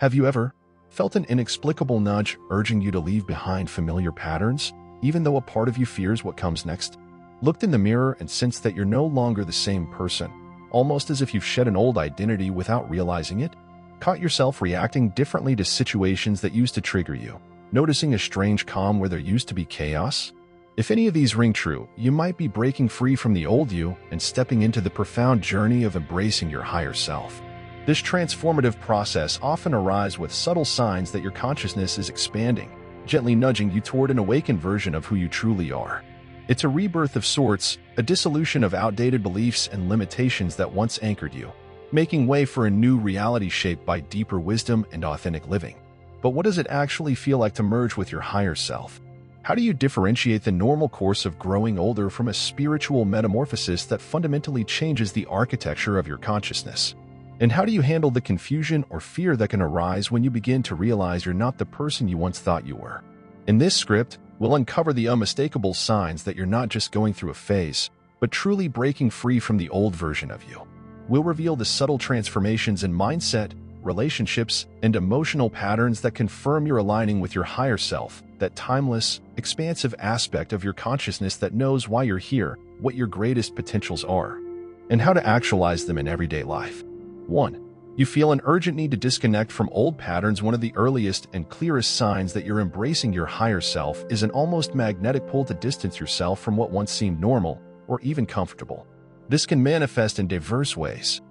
Have you ever felt an inexplicable nudge urging you to leave behind familiar patterns, even though a part of you fears what comes next? Looked in the mirror and sensed that you're no longer the same person, almost as if you've shed an old identity without realizing it? Caught yourself reacting differently to situations that used to trigger you, noticing a strange calm where there used to be chaos? If any of these ring true, you might be breaking free from the old you and stepping into the profound journey of embracing your higher self. This transformative process often arrives with subtle signs that your consciousness is expanding, gently nudging you toward an awakened version of who you truly are. It's a rebirth of sorts, a dissolution of outdated beliefs and limitations that once anchored you, making way for a new reality shaped by deeper wisdom and authentic living. But what does it actually feel like to merge with your higher self? How do you differentiate the normal course of growing older from a spiritual metamorphosis that fundamentally changes the architecture of your consciousness? And how do you handle the confusion or fear that can arise when you begin to realize you're not the person you once thought you were? In this script, we'll uncover the unmistakable signs that you're not just going through a phase, but truly breaking free from the old version of you. We'll reveal the subtle transformations in mindset, relationships, and emotional patterns that confirm you're aligning with your higher self, that timeless, expansive aspect of your consciousness that knows why you're here, what your greatest potentials are, and how to actualize them in everyday life. 1. You feel an urgent need to disconnect from old patterns. One of the earliest and clearest signs that you're embracing your higher self is an almost magnetic pull to distance yourself from what once seemed normal or even comfortable. This can manifest in diverse ways.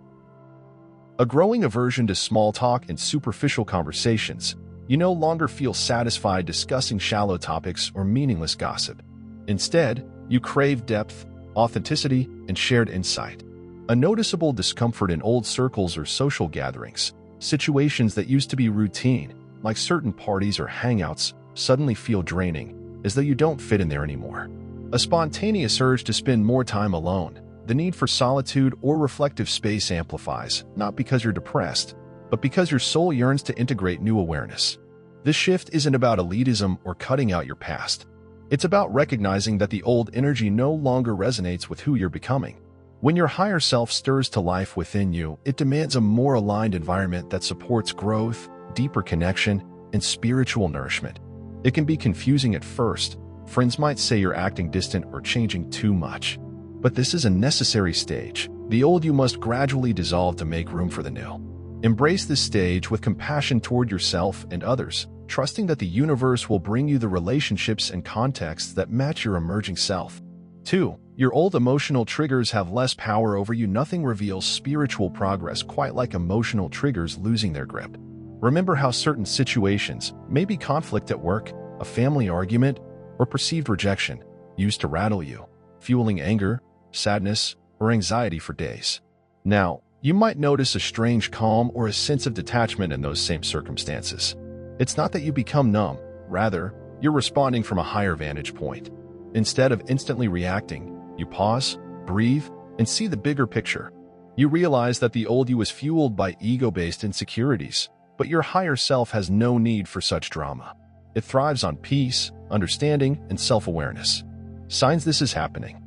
A growing aversion to small talk and superficial conversations. You no longer feel satisfied discussing shallow topics or meaningless gossip. Instead, you crave depth, authenticity, and shared insight. A noticeable discomfort in old circles or social gatherings. Situations that used to be routine, like certain parties or hangouts, suddenly feel draining, as though you don't fit in there anymore. A spontaneous urge to spend more time alone. The need for solitude or reflective space amplifies, not because you're depressed, but because your soul yearns to integrate new awareness. This shift isn't about elitism or cutting out your past. It's about recognizing that the old energy no longer resonates with who you're becoming. When your higher self stirs to life within you, it demands a more aligned environment that supports growth, deeper connection, and spiritual nourishment. It can be confusing at first. Friends might say you're acting distant or changing too much. But this is a necessary stage. The old you must gradually dissolve to make room for the new. Embrace this stage with compassion toward yourself and others, trusting that the universe will bring you the relationships and contexts that match your emerging self. 2. Your old emotional triggers have less power over you. Nothing reveals spiritual progress quite like emotional triggers losing their grip. Remember how certain situations, maybe conflict at work, a family argument, or perceived rejection, used to rattle you, fueling anger, sadness, or anxiety for days. Now, you might notice a strange calm or a sense of detachment in those same circumstances. It's not that you become numb, rather, you're responding from a higher vantage point. Instead of instantly reacting, you pause, breathe, and see the bigger picture. You realize that the old you is fueled by ego-based insecurities, but your higher self has no need for such drama. It thrives on peace, understanding, and self-awareness. Signs this is happening.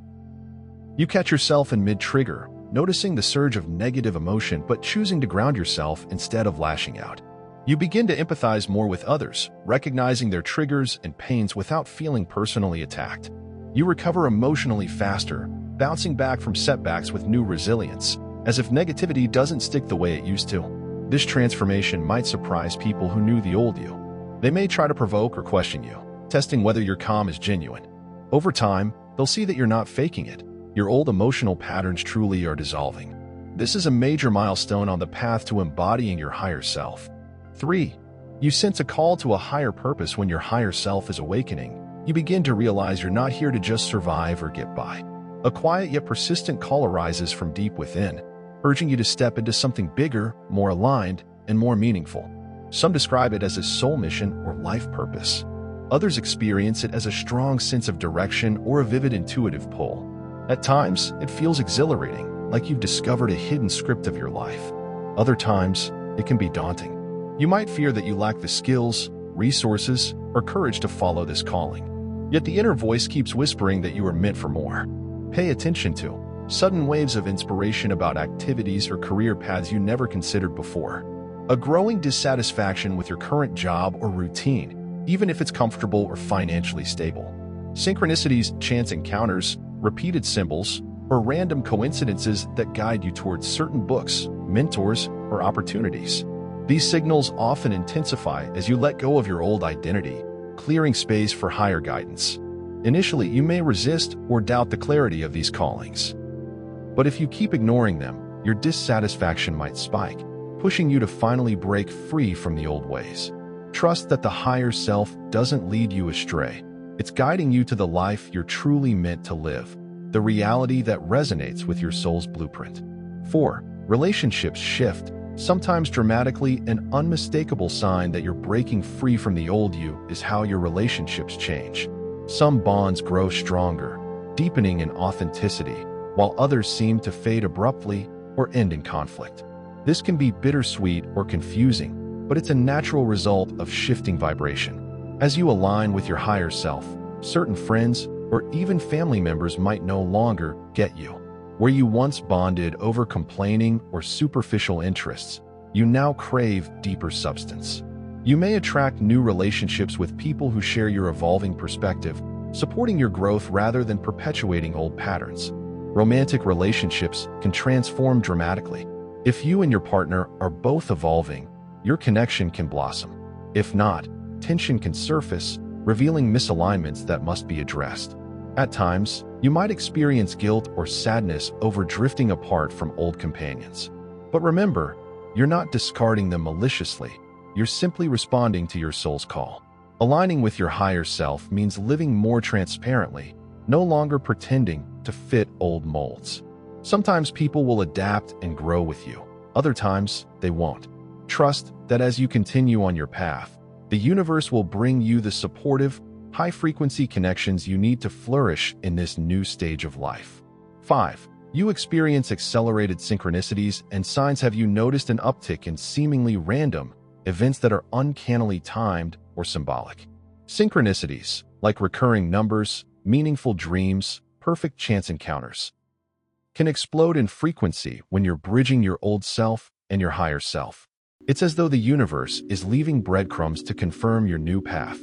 You catch yourself in mid-trigger, noticing the surge of negative emotion but choosing to ground yourself instead of lashing out. You begin to empathize more with others, recognizing their triggers and pains without feeling personally attacked. You recover emotionally faster, bouncing back from setbacks with new resilience, as if negativity doesn't stick the way it used to. This transformation might surprise people who knew the old you. They may try to provoke or question you, testing whether your calm is genuine. Over time, they'll see that you're not faking it. Your old emotional patterns truly are dissolving. This is a major milestone on the path to embodying your higher self. 3. You sense a call to a higher purpose. When your higher self is awakening, you begin to realize you're not here to just survive or get by. A quiet yet persistent call arises from deep within, urging you to step into something bigger, more aligned, and more meaningful. Some describe it as a soul mission or life purpose. Others experience it as a strong sense of direction or a vivid intuitive pull. At times, it feels exhilarating, like you've discovered a hidden script of your life. Other times, it can be daunting. You might fear that you lack the skills, resources, or courage to follow this calling. Yet the inner voice keeps whispering that you are meant for more. Pay attention to sudden waves of inspiration about activities or career paths you never considered before. A growing dissatisfaction with your current job or routine, even if it's comfortable or financially stable. Synchronicities, chance encounters, repeated symbols, or random coincidences that guide you towards certain books, mentors, or opportunities. These signals often intensify as you let go of your old identity, clearing space for higher guidance. Initially, you may resist or doubt the clarity of these callings. But if you keep ignoring them, your dissatisfaction might spike, pushing you to finally break free from the old ways. Trust that the higher self doesn't lead you astray. It's guiding you to the life you're truly meant to live, the reality that resonates with your soul's blueprint. 4. Relationships shift. Sometimes dramatically, an unmistakable sign that you're breaking free from the old you is how your relationships change. Some bonds grow stronger, deepening in authenticity, while others seem to fade abruptly or end in conflict. This can be bittersweet or confusing, but it's a natural result of shifting vibration. As you align with your higher self, certain friends or even family members might no longer get you. Where you once bonded over complaining or superficial interests, you now crave deeper substance. You may attract new relationships with people who share your evolving perspective, supporting your growth rather than perpetuating old patterns. Romantic relationships can transform dramatically. If you and your partner are both evolving, your connection can blossom. If not, tension can surface, revealing misalignments that must be addressed. At times, you might experience guilt or sadness over drifting apart from old companions. But remember, you're not discarding them maliciously. You're simply responding to your soul's call. Aligning with your higher self means living more transparently, no longer pretending to fit old molds. Sometimes people will adapt and grow with you. Other times, they won't. Trust that as you continue on your path, the universe will bring you the supportive, high-frequency connections you need to flourish in this new stage of life. 5. You experience accelerated synchronicities and signs. Have you noticed an uptick in seemingly random events that are uncannily timed or symbolic? Synchronicities, like recurring numbers, meaningful dreams, perfect chance encounters, can explode in frequency when you're bridging your old self and your higher self. It's as though the universe is leaving breadcrumbs to confirm your new path.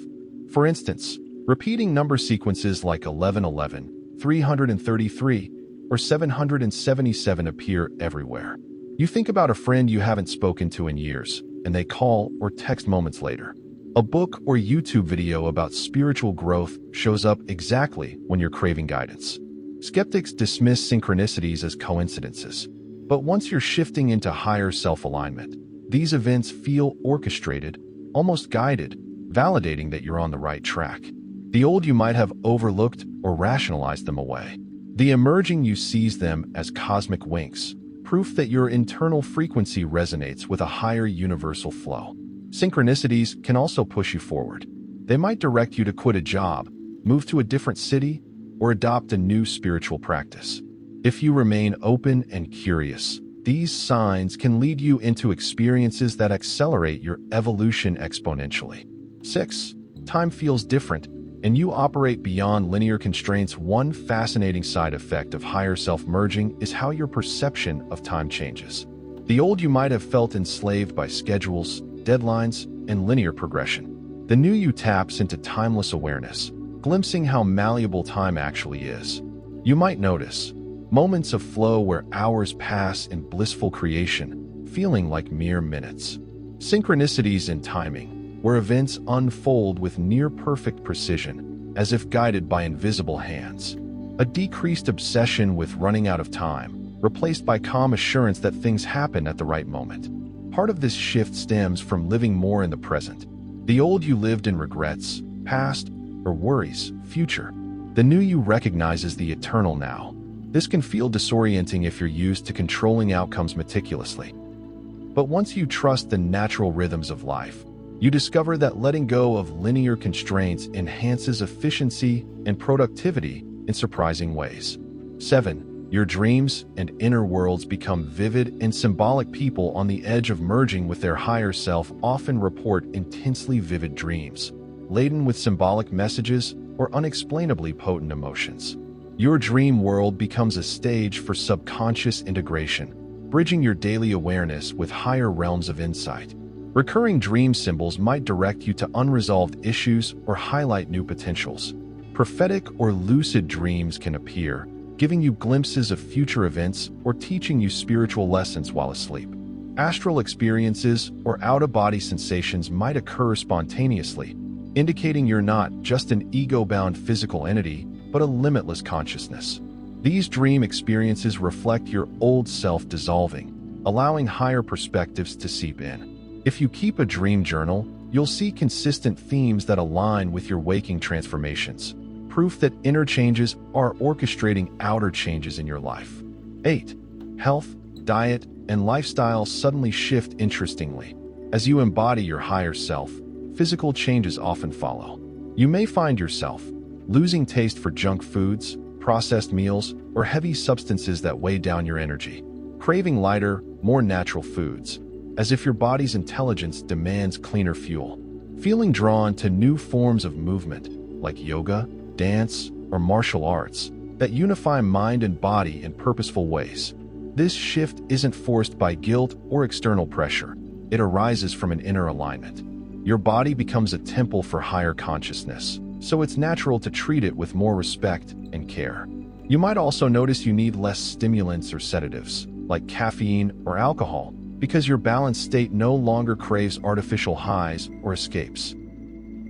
For instance, repeating number sequences like 1111, 333, or 777 appear everywhere. You think about a friend you haven't spoken to in years, and they call or text moments later. A book or YouTube video about spiritual growth shows up exactly when you're craving guidance. Skeptics dismiss synchronicities as coincidences, but once you're shifting into higher self-alignment, these events feel orchestrated, almost guided, validating that you're on the right track. The old you might have overlooked or rationalized them away. The emerging you sees them as cosmic winks, proof that your internal frequency resonates with a higher universal flow. Synchronicities can also push you forward. They might direct you to quit a job, move to a different city, or adopt a new spiritual practice. If you remain open and curious, these signs can lead you into experiences that accelerate your evolution exponentially. 6. Time feels different, and you operate beyond linear constraints. One fascinating side effect of higher self-merging is how your perception of time changes. The old you might have felt enslaved by schedules, deadlines, and linear progression. The new you taps into timeless awareness, glimpsing how malleable time actually is. You might notice moments of flow where hours pass in blissful creation, feeling like mere minutes. Synchronicities in timing, where events unfold with near-perfect precision, as if guided by invisible hands. A decreased obsession with running out of time, replaced by calm assurance that things happen at the right moment. Part of this shift stems from living more in the present. The old you lived in regrets, past, or worries, future. The new you recognizes the eternal now. This can feel disorienting if you're used to controlling outcomes meticulously. But once you trust the natural rhythms of life, you discover that letting go of linear constraints enhances efficiency and productivity in surprising ways. 7. Your dreams and inner worlds become vivid and symbolic. People on the edge of merging with their higher self often report intensely vivid dreams, laden with symbolic messages or unexplainably potent emotions. Your dream world becomes a stage for subconscious integration, bridging your daily awareness with higher realms of insight. Recurring dream symbols might direct you to unresolved issues or highlight new potentials. Prophetic or lucid dreams can appear, giving you glimpses of future events or teaching you spiritual lessons while asleep. Astral experiences or out-of-body sensations might occur spontaneously, indicating you're not just an ego-bound physical entity, but a limitless consciousness. These dream experiences reflect your old self dissolving, allowing higher perspectives to seep in. If you keep a dream journal, you'll see consistent themes that align with your waking transformations, proof that inner changes are orchestrating outer changes in your life. 8. Health, diet, and lifestyle suddenly shift interestingly. As you embody your higher self, physical changes often follow. You may find yourself losing taste for junk foods, processed meals, or heavy substances that weigh down your energy, craving lighter, more natural foods, as if your body's intelligence demands cleaner fuel. Feeling drawn to new forms of movement, like yoga, dance, or martial arts, that unify mind and body in purposeful ways. This shift isn't forced by guilt or external pressure. It arises from an inner alignment. Your body becomes a temple for higher consciousness, so it's natural to treat it with more respect and care. You might also notice you need less stimulants or sedatives, like caffeine or alcohol, because your balanced state no longer craves artificial highs or escapes.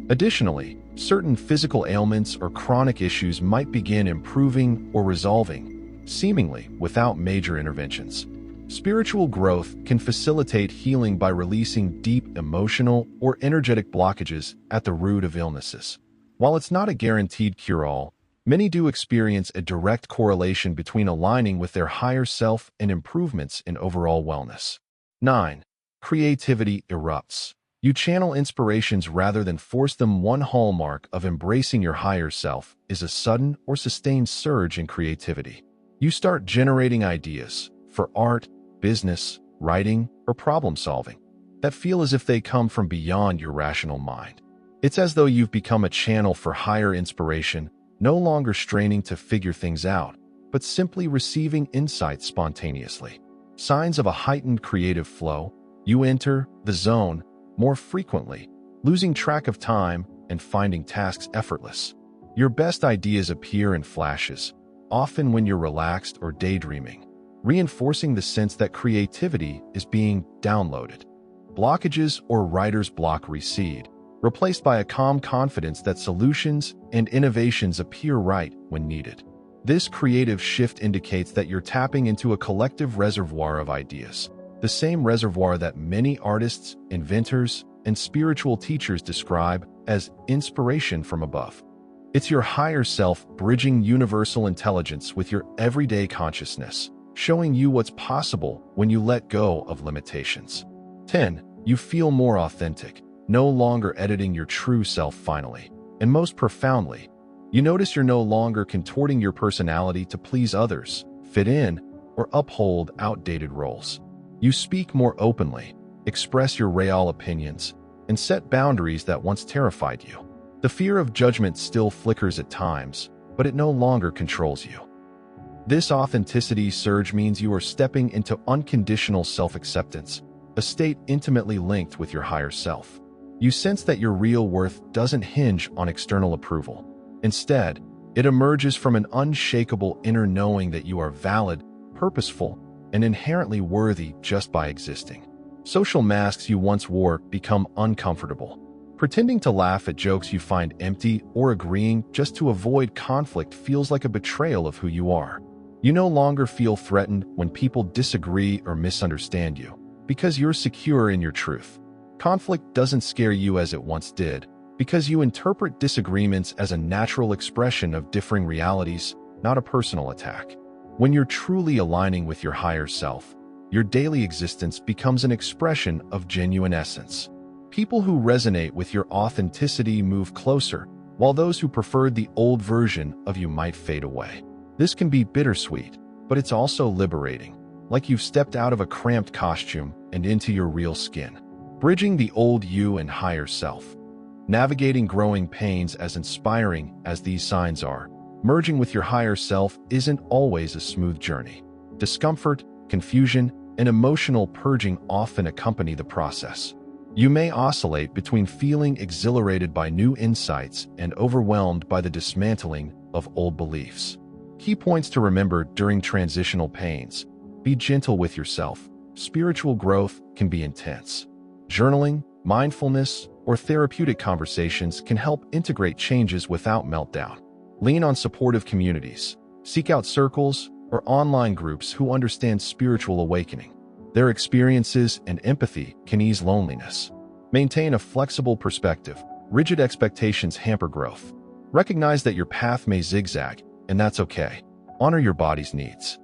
Additionally, certain physical ailments or chronic issues might begin improving or resolving, seemingly without major interventions. Spiritual growth can facilitate healing by releasing deep emotional or energetic blockages at the root of illnesses. While it's not a guaranteed cure-all, many do experience a direct correlation between aligning with their higher self and improvements in overall wellness. 9. Creativity erupts. You channel inspirations rather than force them. One hallmark of embracing your higher self is a sudden or sustained surge in creativity. You start generating ideas for art, business, writing, or problem solving that feel as if they come from beyond your rational mind. It's as though you've become a channel for higher inspiration, no longer straining to figure things out, but simply receiving insights spontaneously. Signs of a heightened creative flow: you enter the zone more frequently, losing track of time and finding tasks effortless. Your best ideas appear in flashes, often when you're relaxed or daydreaming, reinforcing the sense that creativity is being downloaded. Blockages or writer's block recede, replaced by a calm confidence that solutions and innovations appear right when needed. This creative shift indicates that you're tapping into a collective reservoir of ideas, the same reservoir that many artists, inventors, and spiritual teachers describe as inspiration from above. It's your higher self bridging universal intelligence with your everyday consciousness, showing you what's possible when you let go of limitations. 10. You feel more authentic, no longer editing your true self finally. And most profoundly, you notice you're no longer contorting your personality to please others, fit in, or uphold outdated roles. You speak more openly, express your real opinions, and set boundaries that once terrified you. The fear of judgment still flickers at times, but it no longer controls you. This authenticity surge means you are stepping into unconditional self-acceptance, a state intimately linked with your higher self. You sense that your real worth doesn't hinge on external approval. Instead, it emerges from an unshakable inner knowing that you are valid, purposeful, and inherently worthy just by existing. Social masks you once wore become uncomfortable. Pretending to laugh at jokes you find empty or agreeing just to avoid conflict feels like a betrayal of who you are. You no longer feel threatened when people disagree or misunderstand you, because you're secure in your truth. Conflict doesn't scare you as it once did, because you interpret disagreements as a natural expression of differing realities, not a personal attack. When you're truly aligning with your higher self, your daily existence becomes an expression of genuine essence. People who resonate with your authenticity move closer, while those who preferred the old version of you might fade away. This can be bittersweet, but it's also liberating, like you've stepped out of a cramped costume and into your real skin. Bridging the old you and higher self. Navigating growing pains. As inspiring as these signs are, merging with your higher self isn't always a smooth journey. Discomfort, confusion, and emotional purging often accompany the process. You may oscillate between feeling exhilarated by new insights and overwhelmed by the dismantling of old beliefs. Key points to remember during transitional pains. Be gentle with yourself. Spiritual growth can be intense. Journaling, mindfulness, or therapeutic conversations can help integrate changes without meltdown. Lean on supportive communities. Seek out circles or online groups who understand spiritual awakening. Their experiences and empathy can ease loneliness. Maintain a flexible perspective. Rigid expectations hamper growth. Recognize that your path may zigzag, and that's okay. Honor your body's needs.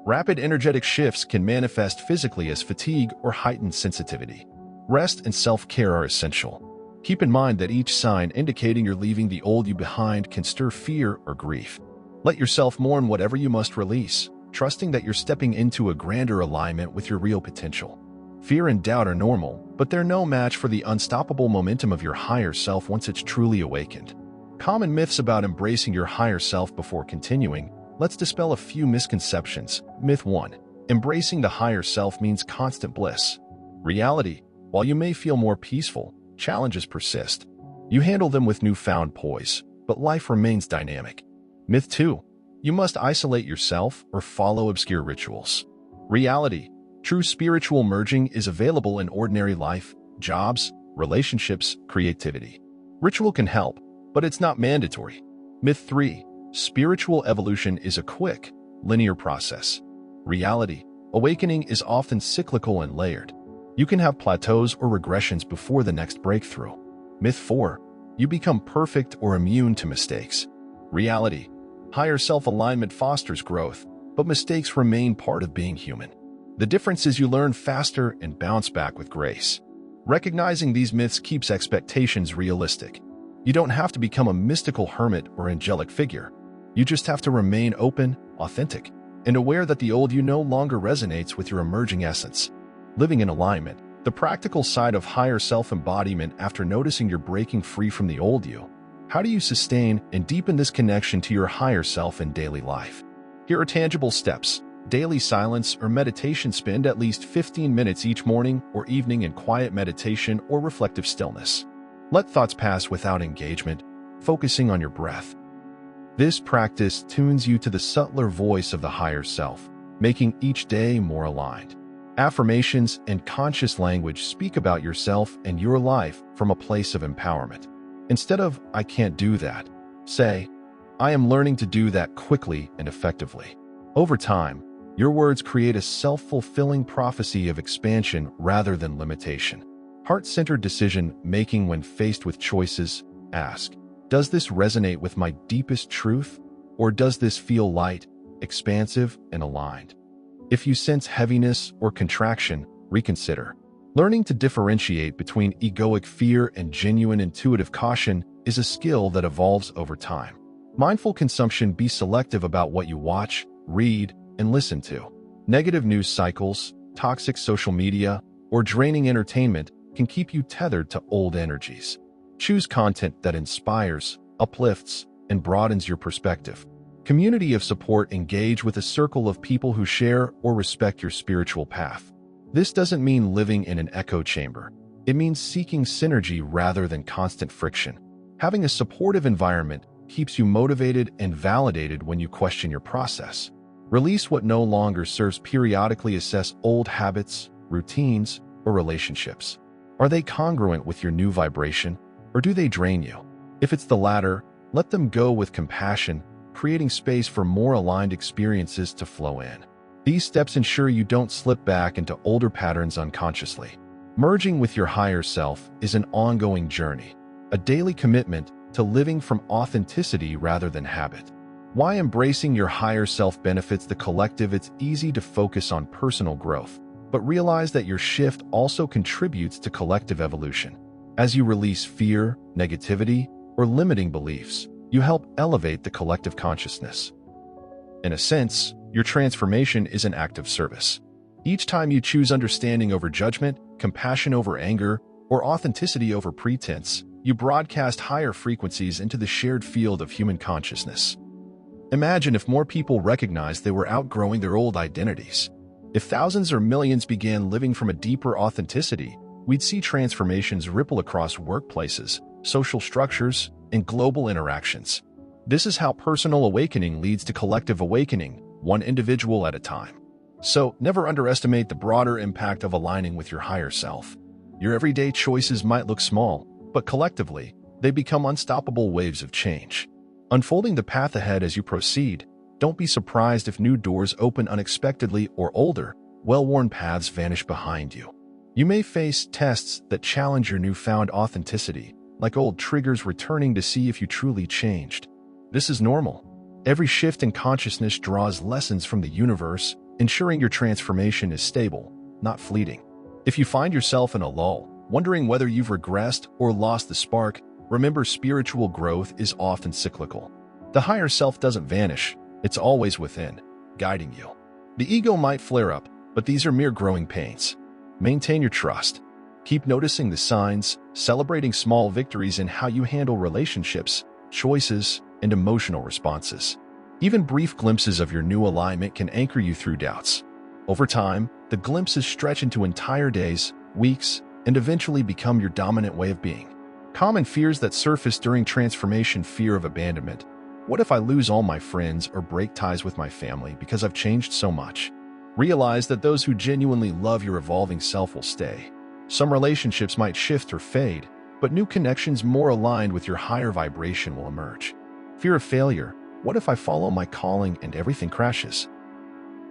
Rapid energetic shifts can manifest physically as fatigue or heightened sensitivity. Rest and self-care are essential. Keep in mind that each sign indicating you're leaving the old you behind can stir fear or grief. Let yourself mourn whatever you must release, trusting that you're stepping into a grander alignment with your real potential. Fear and doubt are normal, but they're no match for the unstoppable momentum of your higher self once it's truly awakened. Common myths about embracing your higher self before continuing. Let's dispel a few misconceptions. Myth 1. Embracing the higher self means constant bliss. Reality: while you may feel more peaceful, challenges persist. You handle them with newfound poise, but life remains dynamic. Myth 2. You must isolate yourself or follow obscure rituals. Reality: true spiritual merging is available in ordinary life, jobs, relationships, creativity. Ritual can help, but it's not mandatory. Myth 3. Spiritual evolution is a quick, linear process. Reality: awakening is often cyclical and layered. You can have plateaus or regressions before the next breakthrough. Myth 4. You become perfect or immune to mistakes. Reality: higher self-alignment fosters growth, but mistakes remain part of being human. The difference is you learn faster and bounce back with grace. Recognizing these myths keeps expectations realistic. You don't have to become a mystical hermit or angelic figure. You just have to remain open, authentic, and aware that the old you no longer resonates with your emerging essence. Living in alignment, the practical side of higher self-embodiment after noticing you're breaking free from the old you. How do you sustain and deepen this connection to your higher self in daily life? Here are tangible steps. Daily silence or meditation. Spend at least 15 minutes each morning or evening in quiet meditation or reflective stillness. Let thoughts pass without engagement, focusing on your breath. This practice tunes you to the subtler voice of the higher self, making each day more aligned. Affirmations and conscious language speak about yourself and your life from a place of empowerment. Instead of, "I can't do that," say, "I am learning to do that quickly and effectively." Over time, your words create a self-fulfilling prophecy of expansion rather than limitation. Heart-centered decision-making. When faced with choices, ask, does this resonate with my deepest truth, or does this feel light, expansive, and aligned? If you sense heaviness or contraction, reconsider. Learning to differentiate between egoic fear and genuine intuitive caution is a skill that evolves over time. Mindful consumption. Be selective about what you watch, read, and listen to. Negative news cycles, toxic social media, or draining entertainment can keep you tethered to old energies. Choose content that inspires, uplifts, and broadens your perspective. Community of support. Engage with a circle of people who share or respect your spiritual path. This doesn't mean living in an echo chamber. It means seeking synergy rather than constant friction. Having a supportive environment keeps you motivated and validated when you question your process. Release what no longer serves. Periodically assess old habits, routines, or relationships. Are they congruent with your new vibration, or do they drain you? If it's the latter, let them go with compassion, creating space for more aligned experiences to flow in. These steps ensure you don't slip back into older patterns unconsciously. Merging with your higher self is an ongoing journey, a daily commitment to living from authenticity rather than habit. Why embracing your higher self benefits the collective? It's easy to focus on personal growth, but realize that your shift also contributes to collective evolution. As you release fear, negativity, or limiting beliefs, you help elevate the collective consciousness. In a sense, your transformation is an act of service. Each time you choose understanding over judgment, compassion over anger, or authenticity over pretense, you broadcast higher frequencies into the shared field of human consciousness. Imagine if more people recognized they were outgrowing their old identities. If thousands or millions began living from a deeper authenticity, we'd see transformations ripple across workplaces, social structures, and global interactions. This is how personal awakening leads to collective awakening, one individual at a time. So, never underestimate the broader impact of aligning with your higher self. Your everyday choices might look small, but collectively, they become unstoppable waves of change. Unfolding the path ahead as you proceed, don't be surprised if new doors open unexpectedly or older, well-worn paths vanish behind you. You may face tests that challenge your newfound authenticity, like old triggers returning to see if you truly changed. This is normal. Every shift in consciousness draws lessons from the universe, ensuring your transformation is stable, not fleeting. If you find yourself in a lull, wondering whether you've regressed or lost the spark, remember spiritual growth is often cyclical. The higher self doesn't vanish, it's always within, guiding you. The ego might flare up, but these are mere growing pains. Maintain your trust. Keep noticing the signs, celebrating small victories in how you handle relationships, choices, and emotional responses. Even brief glimpses of your new alignment can anchor you through doubts. Over time, the glimpses stretch into entire days, weeks, and eventually become your dominant way of being. Common fears that surface during transformation: fear of abandonment. What if I lose all my friends or break ties with my family because I've changed so much? Realize that those who genuinely love your evolving self will stay. Some relationships might shift or fade, but new connections more aligned with your higher vibration will emerge. Fear of failure. What if I follow my calling and everything crashes?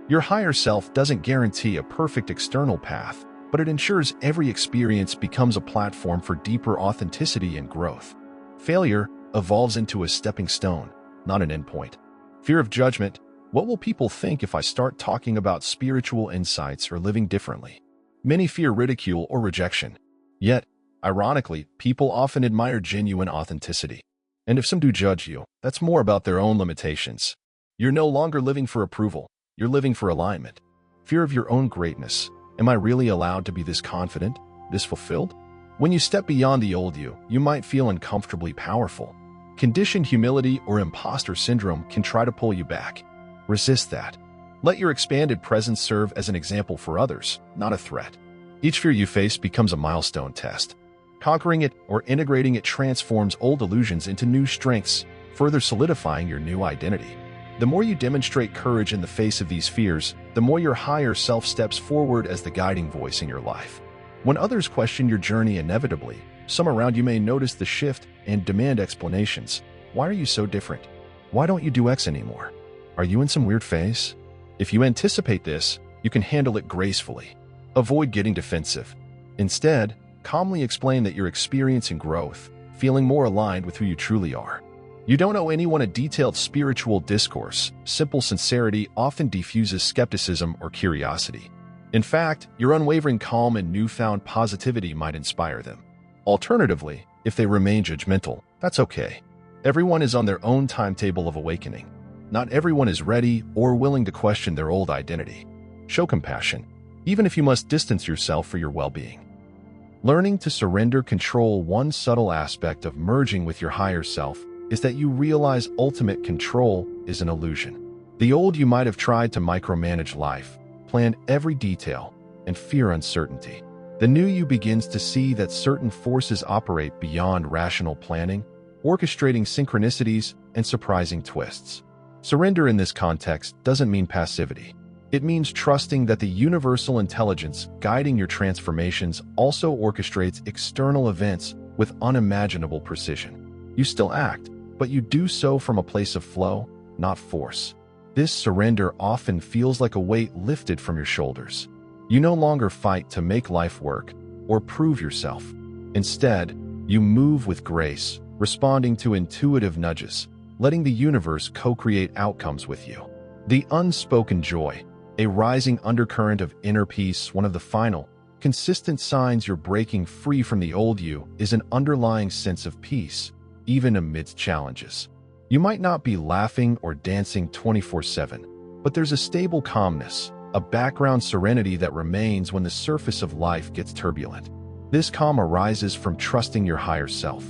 Your higher self doesn't guarantee a perfect external path, but it ensures every experience becomes a platform for deeper authenticity and growth. Failure evolves into a stepping stone, not an endpoint. Fear of judgment. What will people think if I start talking about spiritual insights or living differently? Many fear ridicule or rejection. Yet, ironically, people often admire genuine authenticity. And if some do judge you, that's more about their own limitations. You're no longer living for approval, you're living for alignment. Fear of your own greatness. Am I really allowed to be this confident, this fulfilled? When you step beyond the old you might feel uncomfortably powerful. Conditioned humility or imposter syndrome can try to pull you back. Resist that. Let your expanded presence serve as an example for others, not a threat. Each fear you face becomes a milestone test. Conquering it or integrating it transforms old illusions into new strengths, further solidifying your new identity. The more you demonstrate courage in the face of these fears, the more your higher self steps forward as the guiding voice in your life. When others question your journey, inevitably, some around you may notice the shift and demand explanations. Why are you so different? Why don't you do X anymore? Are you in some weird phase? If you anticipate this, you can handle it gracefully. Avoid getting defensive. Instead, calmly explain that you're experiencing growth, feeling more aligned with who you truly are. You don't owe anyone a detailed spiritual discourse. Simple sincerity often diffuses skepticism or curiosity. In fact, your unwavering calm and newfound positivity might inspire them. Alternatively, if they remain judgmental, that's okay. Everyone is on their own timetable of awakening. Not everyone is ready or willing to question their old identity. Show compassion, even if you must distance yourself for your well-being. Learning to surrender control. One subtle aspect of merging with your higher self is that you realize ultimate control is an illusion. The old you might have tried to micromanage life, plan every detail, and fear uncertainty. The new you begins to see that certain forces operate beyond rational planning, orchestrating synchronicities and surprising twists. Surrender in this context doesn't mean passivity. It means trusting that the universal intelligence guiding your transformations also orchestrates external events with unimaginable precision. You still act, but you do so from a place of flow, not force. This surrender often feels like a weight lifted from your shoulders. You no longer fight to make life work or prove yourself. Instead, you move with grace, responding to intuitive nudges, letting the universe co-create outcomes with you. The unspoken joy, a rising undercurrent of inner peace. One of the final, consistent signs you're breaking free from the old you is an underlying sense of peace, even amidst challenges. You might not be laughing or dancing 24/7, but there's a stable calmness, a background serenity that remains when the surface of life gets turbulent. This calm arises from trusting your higher self.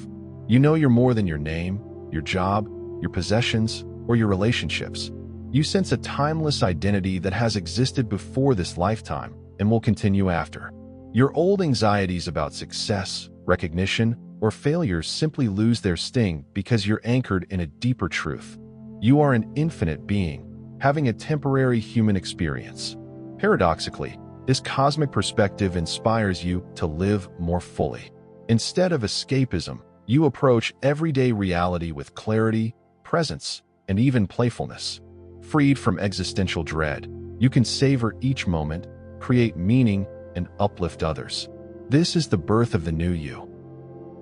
You know you're more than your name, your job, your possessions, or your relationships. You sense a timeless identity that has existed before this lifetime and will continue after. Your old anxieties about success, recognition, or failure simply lose their sting because you're anchored in a deeper truth. You are an infinite being, having a temporary human experience. Paradoxically, this cosmic perspective inspires you to live more fully. Instead of escapism, you approach everyday reality with clarity, presence, and even playfulness. Freed from existential dread, you can savor each moment, create meaning, and uplift others. This is the birth of the new you.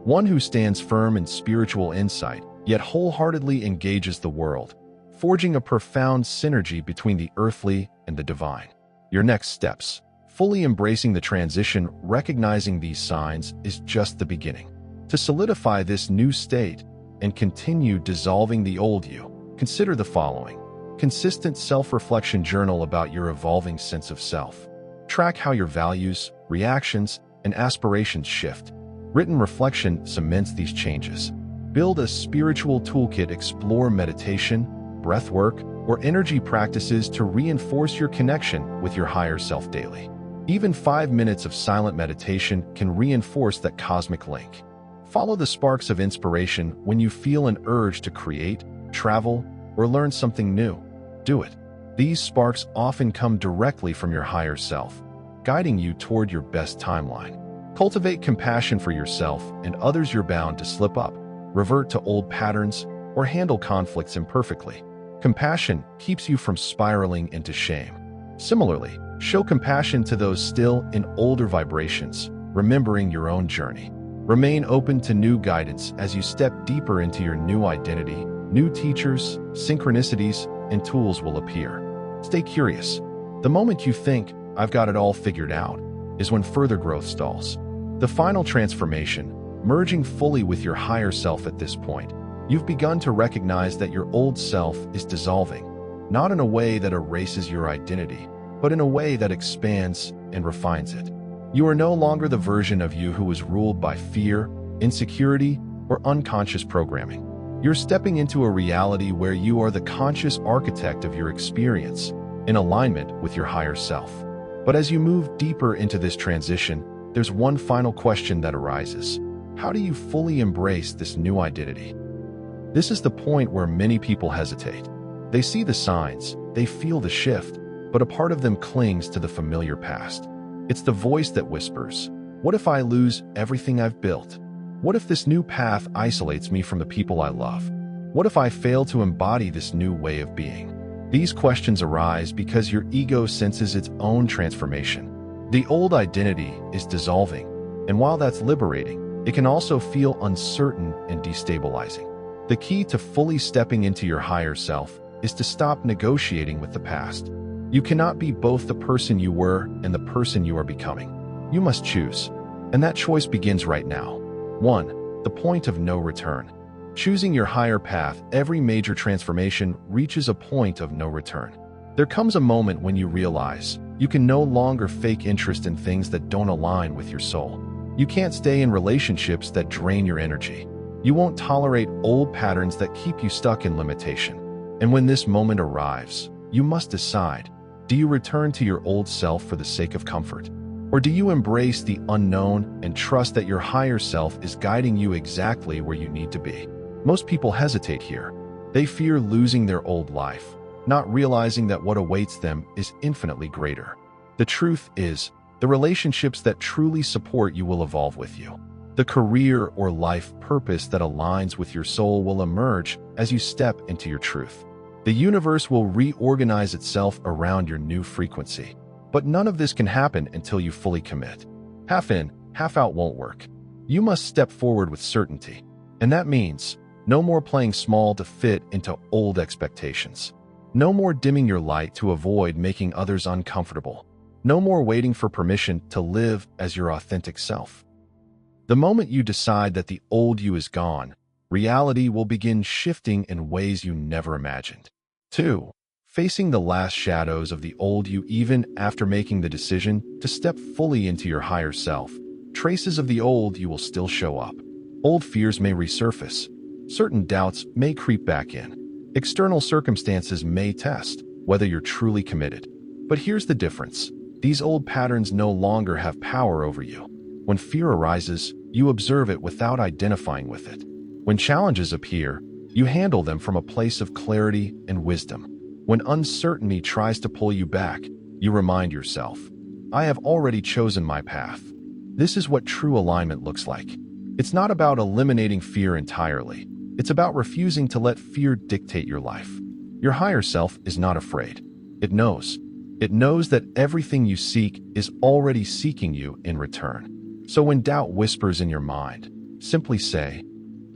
One who stands firm in spiritual insight, yet wholeheartedly engages the world, forging a profound synergy between the earthly and the divine. Your next steps. Fully embracing the transition, recognizing these signs, is just the beginning. To solidify this new state and continue dissolving the old you, consider the following. Consistent self-reflection journal about your evolving sense of self. Track how your values, reactions, and aspirations shift. Written reflection cements these changes. Build a spiritual toolkit. Explore meditation, breathwork, or energy practices to reinforce your connection with your higher self daily. Even 5 minutes of silent meditation can reinforce that cosmic link. Follow the sparks of inspiration when you feel an urge to create, travel, or learn something new. Do it. These sparks often come directly from your higher self, guiding you toward your best timeline. Cultivate compassion for yourself and others. You're bound to slip up, revert to old patterns, or handle conflicts imperfectly. Compassion keeps you from spiraling into shame. Similarly, show compassion to those still in older vibrations, remembering your own journey. Remain open to new guidance as you step deeper into your new identity. New teachers, synchronicities, and tools will appear. Stay curious. The moment you think, "I've got it all figured out," is when further growth stalls. The final transformation, merging fully with your higher self. At this point, you've begun to recognize that your old self is dissolving, not in a way that erases your identity, but in a way that expands and refines it. You are no longer the version of you who was ruled by fear, insecurity, or unconscious programming. You're stepping into a reality where you are the conscious architect of your experience, in alignment with your higher self. But as you move deeper into this transition, there's one final question that arises. How do you fully embrace this new identity? This is the point where many people hesitate. They see the signs, they feel the shift, but a part of them clings to the familiar past. It's the voice that whispers, "What if I lose everything I've built? What if this new path isolates me from the people I love? What if I fail to embody this new way of being?" These questions arise because your ego senses its own transformation. The old identity is dissolving, and while that's liberating, it can also feel uncertain and destabilizing. The key to fully stepping into your higher self is to stop negotiating with the past. You cannot be both the person you were and the person you are becoming. You must choose, and that choice begins right now. 1. The point of no return. Choosing your higher path. Every major transformation reaches a point of no return. There comes a moment when you realize you can no longer fake interest in things that don't align with your soul. You can't stay in relationships that drain your energy. You won't tolerate old patterns that keep you stuck in limitation. And when this moment arrives, you must decide, do you return to your old self for the sake of comfort? Or do you embrace the unknown and trust that your higher self is guiding you exactly where you need to be? Most people hesitate here. They fear losing their old life, not realizing that what awaits them is infinitely greater. The truth is, the relationships that truly support you will evolve with you. The career or life purpose that aligns with your soul will emerge as you step into your truth. The universe will reorganize itself around your new frequency. But none of this can happen until you fully commit. Half in, half out won't work. You must step forward with certainty. And that means no more playing small to fit into old expectations. No more dimming your light to avoid making others uncomfortable. No more waiting for permission to live as your authentic self. The moment you decide that the old you is gone, reality will begin shifting in ways you never imagined. 2. Facing the last shadows of the old you. Even after making the decision to step fully into your higher self, traces of the old you will still show up. Old fears may resurface. Certain doubts may creep back in. External circumstances may test whether you're truly committed. But here's the difference. These old patterns no longer have power over you. When fear arises, you observe it without identifying with it. When challenges appear, you handle them from a place of clarity and wisdom. When uncertainty tries to pull you back, you remind yourself, I have already chosen my path. This is what true alignment looks like. It's not about eliminating fear entirely. It's about refusing to let fear dictate your life. Your higher self is not afraid. It knows. It knows that everything you seek is already seeking you in return. So when doubt whispers in your mind, simply say,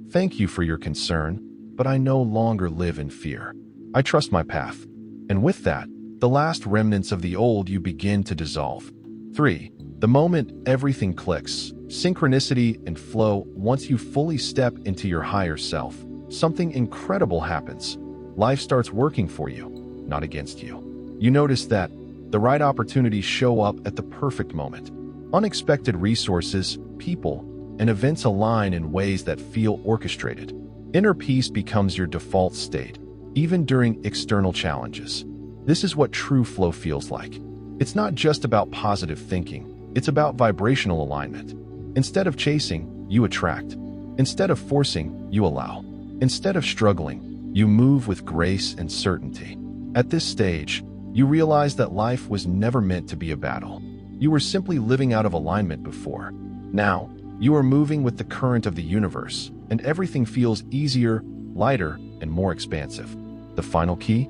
thank you for your concern, but I no longer live in fear. I trust my path. And with that, the last remnants of the old you begin to dissolve. 3. The moment everything clicks, synchronicity and flow. Once you fully step into your higher self, something incredible happens. Life starts working for you, not against you. You notice that the right opportunities show up at the perfect moment. Unexpected resources, people, and events align in ways that feel orchestrated. Inner peace becomes your default state, even during external challenges. This is what true flow feels like. It's not just about positive thinking, it's about vibrational alignment. Instead of chasing, you attract. Instead of forcing, you allow. Instead of struggling, you move with grace and certainty. At this stage, you realize that life was never meant to be a battle. You were simply living out of alignment before. Now, you are moving with the current of the universe, and everything feels easier, lighter, and more expansive. The final key?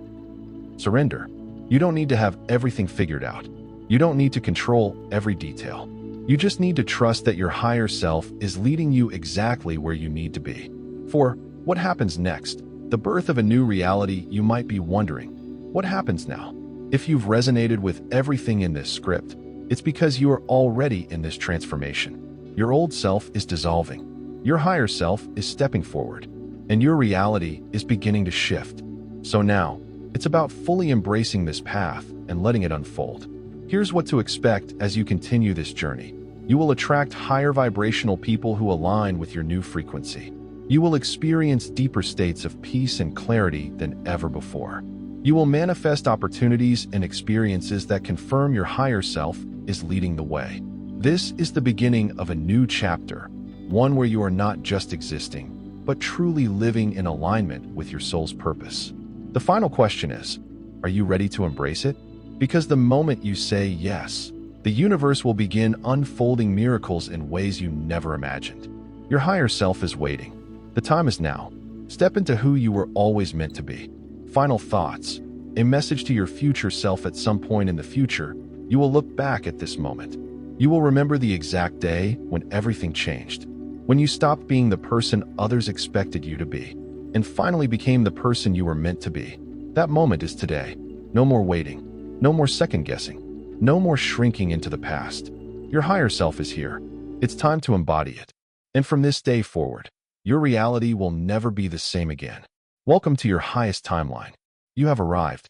Surrender. You don't need to have everything figured out. You don't need to control every detail. You just need to trust that your higher self is leading you exactly where you need to be. For what happens next? The birth of a new reality. You might be wondering, what happens now? If you've resonated with everything in this script, it's because you are already in this transformation. Your old self is dissolving. Your higher self is stepping forward, and your reality is beginning to shift. So now, it's about fully embracing this path and letting it unfold. Here's what to expect as you continue this journey. You will attract higher vibrational people who align with your new frequency. You will experience deeper states of peace and clarity than ever before. You will manifest opportunities and experiences that confirm your higher self is leading the way. This is the beginning of a new chapter, one where you are not just existing, but truly living in alignment with your soul's purpose. The final question is, are you ready to embrace it? Because the moment you say yes, the universe will begin unfolding miracles in ways you never imagined. Your higher self is waiting. The time is now. Step into who you were always meant to be. Final thoughts. A message to your future self. At some point in the future, you will look back at this moment. You will remember the exact day when everything changed. When you stopped being the person others expected you to be, and finally became the person you were meant to be. That moment is today. No more waiting. No more second guessing. No more shrinking into the past. Your higher self is here. It's time to embody it. And from this day forward, your reality will never be the same again. Welcome to your highest timeline. You have arrived.